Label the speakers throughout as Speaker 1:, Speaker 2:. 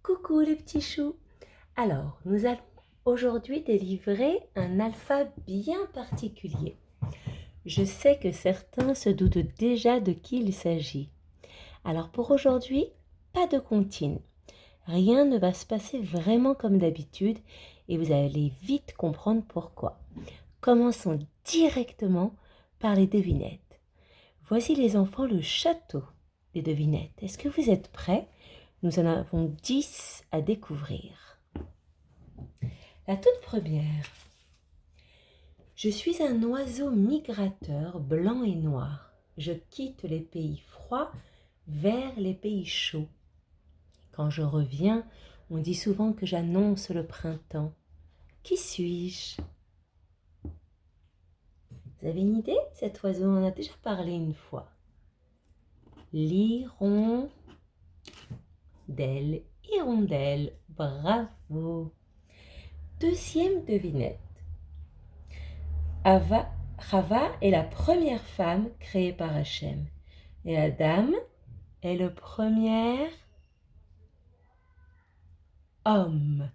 Speaker 1: Coucou les petits choux. Alors, nous allons aujourd'hui délivrer un alpha bien particulier. Je sais que certains se doutent déjà de qui il s'agit. Alors pour aujourd'hui, pas de comptine. Rien ne va se passer vraiment comme d'habitude et vous allez vite comprendre pourquoi. Commençons directement par les devinettes. Voici les enfants le château des devinettes. Est-ce que vous êtes prêts? Nous en avons 10 à découvrir. La toute première. Je suis un oiseau migrateur blanc et noir. Je quitte les pays froids vers les pays chauds. Quand je reviens, on dit souvent que j'annonce le printemps. Qui suis-je? Vous avez une idée? Cet oiseau, on en a déjà parlé une fois. L'hirondelle. Hirondelle. Bravo. Deuxième devinette. Chava est la première femme créée par Hachem. Et Adam est le premier homme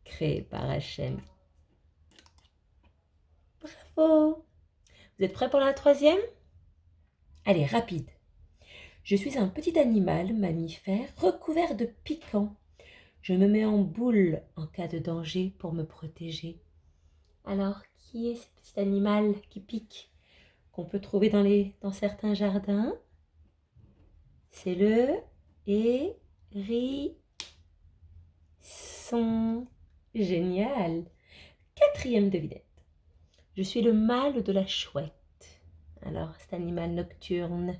Speaker 1: créé par Hachem. Bravo! Vous êtes prêts pour la troisième? Allez, rapide. Je suis un petit animal mammifère recouvert de piquants. Je me mets en boule en cas de danger pour me protéger. Alors, qui est ce petit animal qui pique qu'on peut trouver dans certains jardins? C'est le hérisson. Génial. Quatrième devinette. Je suis le mâle de la chouette. Alors, cet animal nocturne,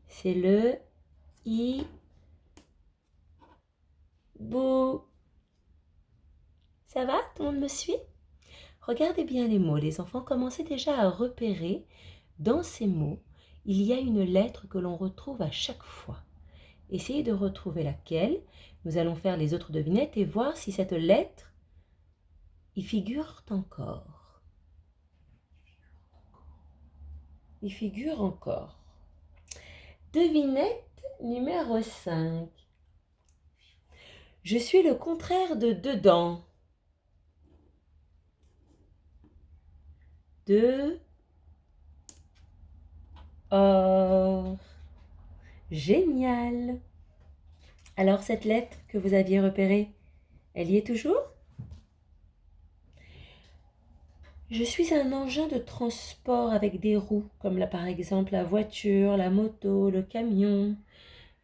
Speaker 1: c'est le hibou. Ça va? Tout le monde me suit? Regardez bien les mots. Les enfants commençaient déjà à repérer dans ces mots, il y a une lettre que l'on retrouve à chaque fois. Essayez de retrouver laquelle. Nous allons faire les autres devinettes et voir si cette lettre y figure encore. Il figure encore. Devinette numéro 5. Je suis le contraire de dedans. Dehors. Génial. Alors cette lettre que vous aviez repérée, elle y est toujours? Je suis un engin de transport avec des roues, comme là par exemple la voiture, la moto, le camion.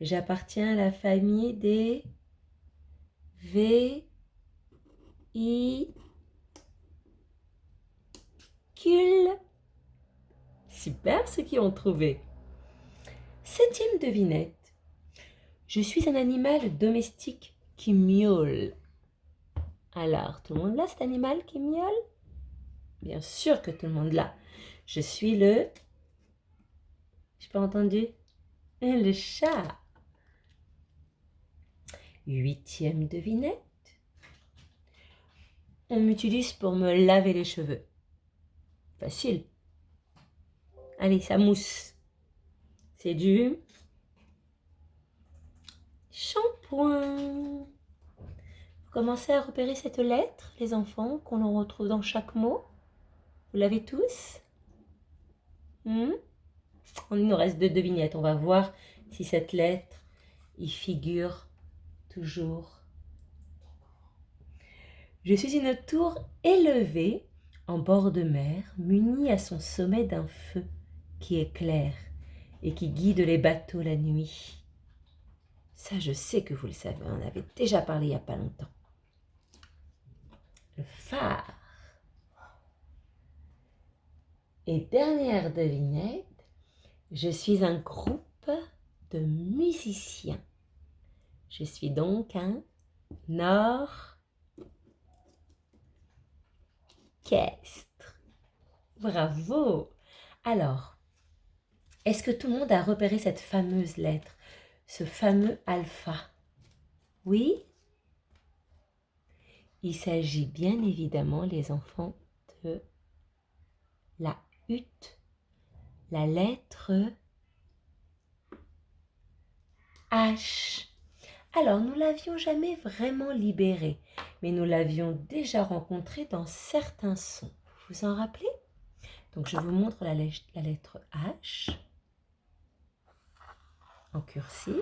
Speaker 1: J'appartiens à la famille des véhicules. Super ceux qui ont trouvé. Septième devinette. Je suis un animal domestique qui miaule. Alors, tout le monde l'a cet animal qui miaule? Bien sûr que tout le monde l'a. Je suis le... J'ai pas entendu? Le chat. Huitième devinette. On m'utilise pour me laver les cheveux. Facile. Allez, ça mousse. C'est du shampoing. Vous commencez à repérer cette lettre, les enfants, qu'on retrouve dans chaque mot? Vous l'avez tous? Il nous reste 2 devinettes. On va voir si cette lettre y figure toujours. Je suis une tour élevée en bord de mer, munie à son sommet d'un feu qui éclaire et qui guide les bateaux la nuit. Ça, je sais que vous le savez, on en avait déjà parlé il n'y a pas longtemps. Le phare. Et dernière devinette, je suis un groupe de musiciens. Je suis donc un orchestre. Bravo! Alors, est-ce que tout le monde a repéré cette fameuse lettre, ce fameux alpha? Oui? Il s'agit bien évidemment, les enfants, de la hutte, la lettre H. Alors, nous l'avions jamais vraiment libéré, mais nous l'avions déjà rencontré dans certains sons. Vous vous en rappelez? Donc, je vous montre la lettre H en cursive,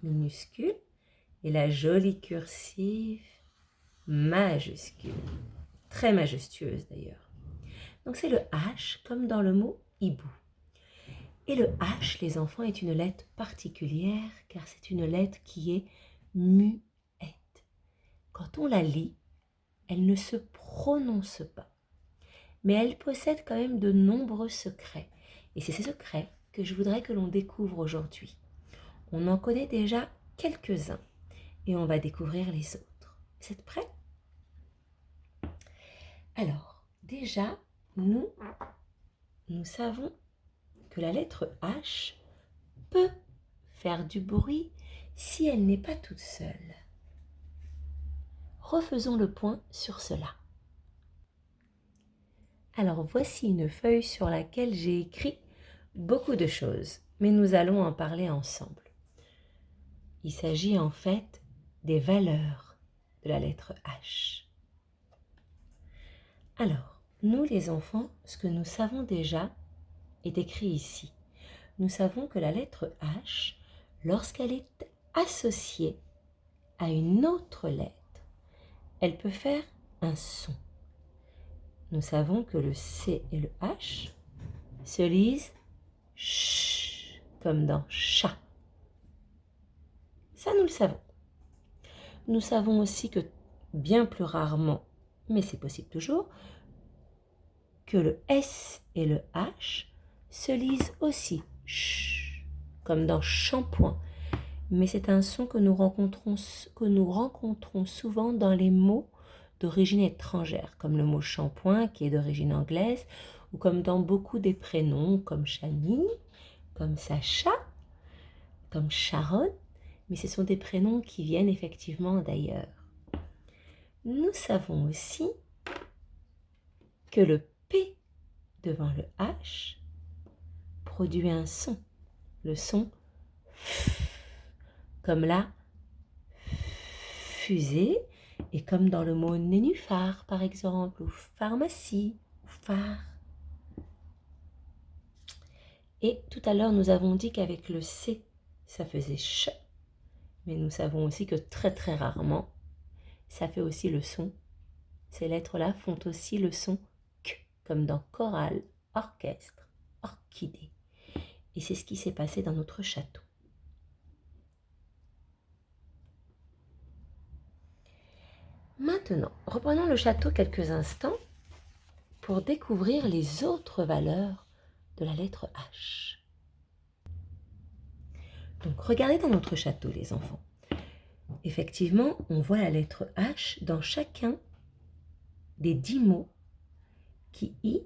Speaker 1: minuscule, et la jolie cursive majuscule, très majestueuse d'ailleurs. Donc, c'est le H comme dans le mot hibou. Et le H, les enfants, est une lettre particulière car c'est une lettre qui est muette. Quand on la lit, elle ne se prononce pas. Mais elle possède quand même de nombreux secrets. Et c'est ces secrets que je voudrais que l'on découvre aujourd'hui. On en connaît déjà quelques-uns et on va découvrir les autres. Vous êtes prêts? Alors, déjà, nous savons que la lettre H peut faire du bruit si elle n'est pas toute seule. Refaisons le point sur cela. Alors voici une feuille sur laquelle j'ai écrit beaucoup de choses, mais nous allons en parler ensemble. Il s'agit en fait des valeurs de la lettre H. Alors, nous les enfants, ce que nous savons déjà est écrit ici. Nous savons que la lettre H, lorsqu'elle est associée à une autre lettre, elle peut faire un son. Nous savons que le C et le H se lisent ch, comme dans chat. Ça, nous le savons. Nous savons aussi que, bien plus rarement, mais c'est possible toujours, que le S et le H se lisent aussi ch, comme dans shampoing. Mais c'est un son que nous rencontrons souvent dans les mots d'origine étrangère, comme le mot shampoing qui est d'origine anglaise, ou comme dans beaucoup des prénoms comme Chani, comme Sacha, comme Sharon, mais ce sont des prénoms qui viennent effectivement d'ailleurs. Nous savons aussi que le P devant le H produit un son, le son F, comme la fusée, et comme dans le mot nénuphar par exemple, ou pharmacie, ou phare. Et tout à l'heure nous avons dit qu'avec le C ça faisait ch, mais nous savons aussi que très très rarement ça fait aussi le son. Ces lettres-là font aussi le son K, comme dans chorale, orchestre, orchidée. Et c'est ce qui s'est passé dans notre château. Maintenant, reprenons le château quelques instants pour découvrir les autres valeurs de la lettre H. Donc, regardez dans notre château, les enfants. Effectivement, on voit la lettre H dans chacun des 10 mots qui y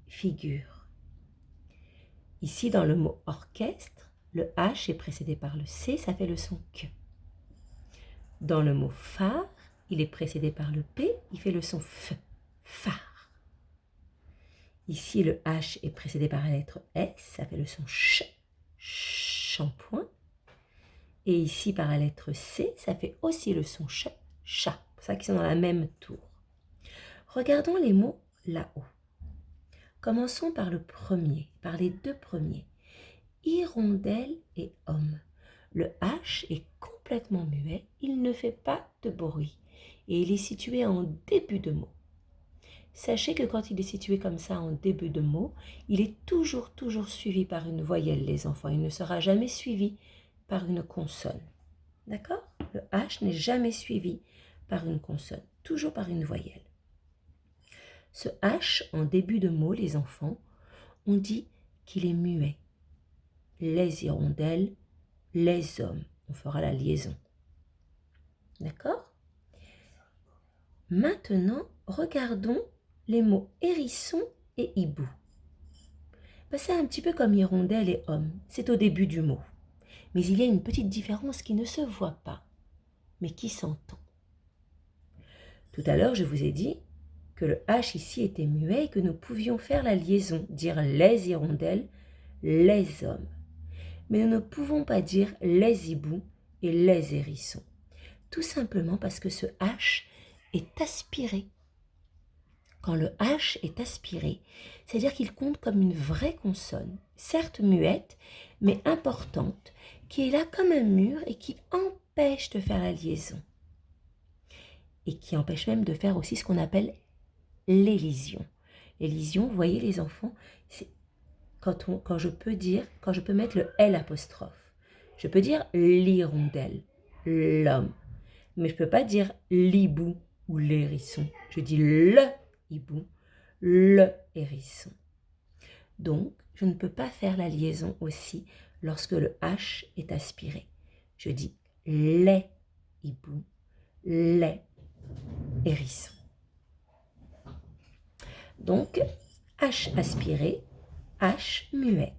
Speaker 1: figurent. Ici, dans le mot orchestre, le H est précédé par le C, ça fait le son Q. Dans le mot phare, il est précédé par le P, il fait le son F, phare. Ici, le H est précédé par la lettre S, ça fait le son ch, shampoing. Et ici, par la lettre C, ça fait aussi le son ch, chat. C'est pour ça qu'ils sont dans la même tour. Regardons les mots là-haut. Commençons par le premier, par les deux premiers. Hirondelle et homme. Le H est complètement muet, il ne fait pas de bruit et il est situé en début de mot. Sachez que quand il est situé comme ça en début de mot, il est toujours suivi par une voyelle, les enfants. Il ne sera jamais suivi par une consonne. D'accord? Le H n'est jamais suivi par une consonne, toujours par une voyelle. Ce H en début de mot, les enfants, on dit qu'il est muet. Les hirondelles, les hommes. On fera la liaison. D'accord? Maintenant, regardons les mots hérisson et hibou. C'est un petit peu comme hirondelle et homme. C'est au début du mot. Mais il y a une petite différence qui ne se voit pas, mais qui s'entend. Tout à l'heure, je vous ai dit que le H ici était muet et que nous pouvions faire la liaison, dire les hirondelles, les hommes. mais nous ne pouvons pas dire les hiboux et les hérissons. Tout simplement parce que ce H est aspiré. Quand le H est aspiré, c'est-à-dire qu'il compte comme une vraie consonne, certes muette, mais importante, qui est là comme un mur et qui empêche de faire la liaison. Et qui empêche même de faire aussi ce qu'on appelle l'élision. L'élision, vous voyez les enfants, c'est quand je peux mettre le L apostrophe. Je peux dire l'hirondelle, l'homme. Mais je ne peux pas dire l'hibou ou l'hérisson. Je dis le hibou, le hérisson. Donc, je ne peux pas faire la liaison aussi lorsque le H est aspiré. Je dis les hiboux, les hérissons. Donc, H aspiré, H muet.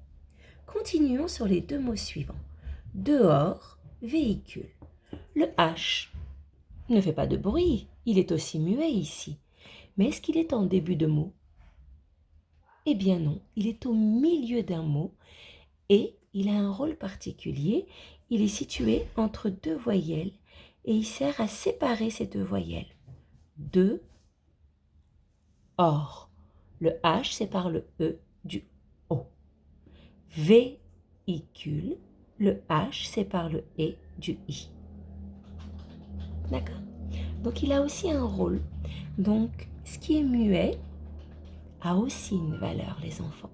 Speaker 1: Continuons sur les deux mots suivants. Dehors, véhicule. Le H ne fait pas de bruit, il est aussi muet ici. Mais est-ce qu'il est en début de mot? Eh bien non, il est au milieu d'un mot et il a un rôle particulier. Il est situé entre deux voyelles et il sert à séparer ces deux voyelles. De, or. Le H sépare le E du O. Véhicule, le H sépare le E du I. D'accord? Donc il a aussi un rôle. Donc ce qui est muet a aussi une valeur, les enfants.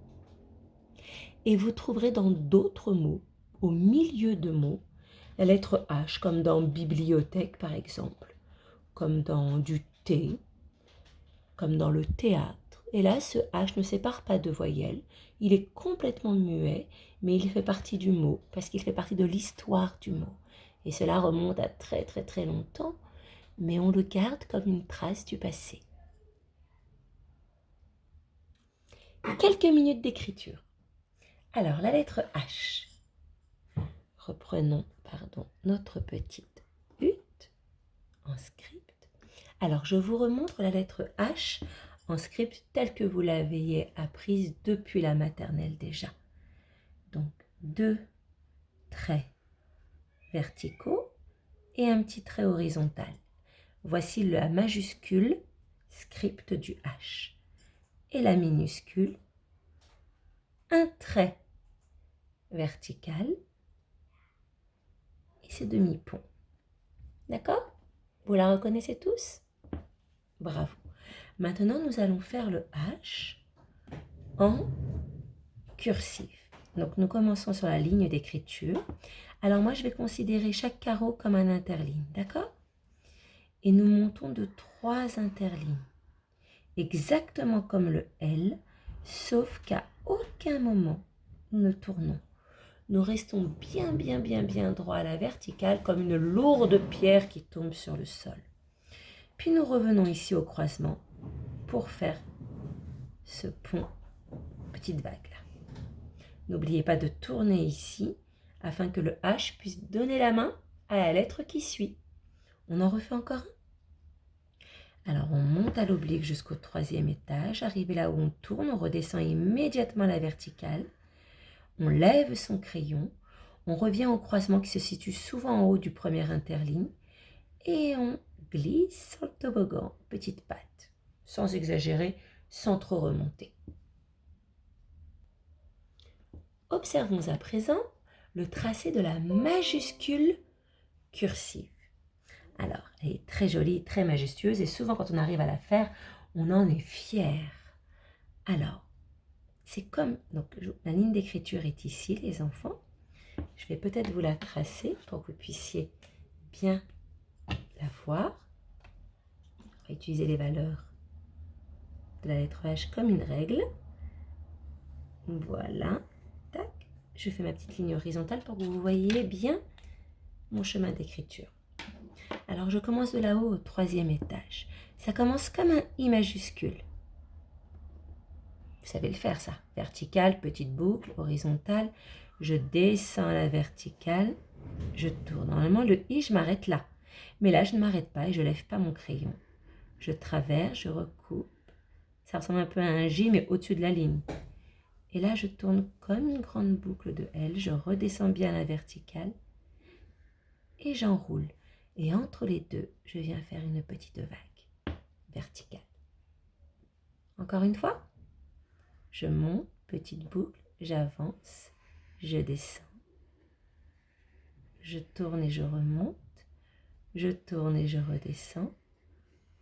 Speaker 1: Et vous trouverez dans d'autres mots, au milieu de mots, la lettre H, comme dans bibliothèque par exemple, comme dans du thé, comme dans le théâtre. Et là, ce H ne sépare pas de voyelles. Il est complètement muet, mais il fait partie du mot, parce qu'il fait partie de l'histoire du mot. Et cela remonte à très très très longtemps, mais on le garde comme une trace du passé. Quelques minutes d'écriture. Alors, la lettre H. Reprenons, notre petite hutte en script. Alors, je vous remontre la lettre H en script telle que vous l'avez apprise depuis la maternelle déjà. Donc, 2 traits verticaux et un petit trait horizontal. Voici la majuscule script du H. Et la minuscule, un trait vertical et ses demi-ponts. D'accord? Vous la reconnaissez tous? Bravo. Maintenant, nous allons faire le H en cursif. Donc, nous commençons sur la ligne d'écriture. Alors, moi, je vais considérer chaque carreau comme un interligne, d'accord? Et nous montons de 3 interlignes, exactement comme le L, sauf qu'à aucun moment, nous ne tournons. Nous restons bien droit à la verticale, comme une lourde pierre qui tombe sur le sol. Puis nous revenons ici au croisement pour faire ce pont, petite vague là. N'oubliez pas de tourner ici afin que le H puisse donner la main à la lettre qui suit. On en refait encore un. Alors on monte à l'oblique jusqu'au 3e étage. Arrivé là où on tourne, on redescend immédiatement à la verticale. On lève son crayon. On revient au croisement qui se situe souvent en haut du premier interligne. Et on glisse sur le toboggan, petite patte, sans exagérer, sans trop remonter. Observons à présent le tracé de la majuscule cursive. Alors, elle est très jolie, très majestueuse et souvent quand on arrive à la faire, on en est fier. Alors, c'est comme, donc la ligne d'écriture est ici, les enfants. Je vais peut-être vous la tracer pour que vous puissiez bien la voir. On va utiliser les valeurs de la lettre H comme une règle. Voilà. Tac. Je fais ma petite ligne horizontale pour que vous voyez bien mon chemin d'écriture. Alors, je commence de là-haut au 3e étage. Ça commence comme un I majuscule. Vous savez le faire, ça. Verticale, petite boucle, horizontale. Je descends à la verticale. Je tourne. Normalement, le I, je m'arrête là. Mais là, je ne m'arrête pas et je ne lève pas mon crayon. Je traverse, je recoupe. Ça ressemble un peu à un J, mais au-dessus de la ligne. Et là, je tourne comme une grande boucle de L, je redescends bien la verticale et j'enroule. Et entre les deux, je viens faire une petite vague verticale. Encore une fois, je monte, petite boucle, j'avance, je descends, je tourne et je remonte, je tourne et je redescends,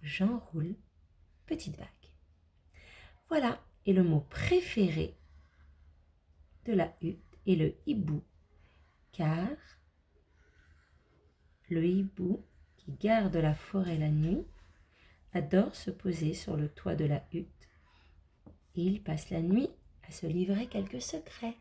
Speaker 1: j'enroule, petite vague. Voilà, et le mot préféré de la hutte est le hibou, car le hibou, qui garde la forêt la nuit, adore se poser sur le toit de la hutte et il passe la nuit à se livrer quelques secrets.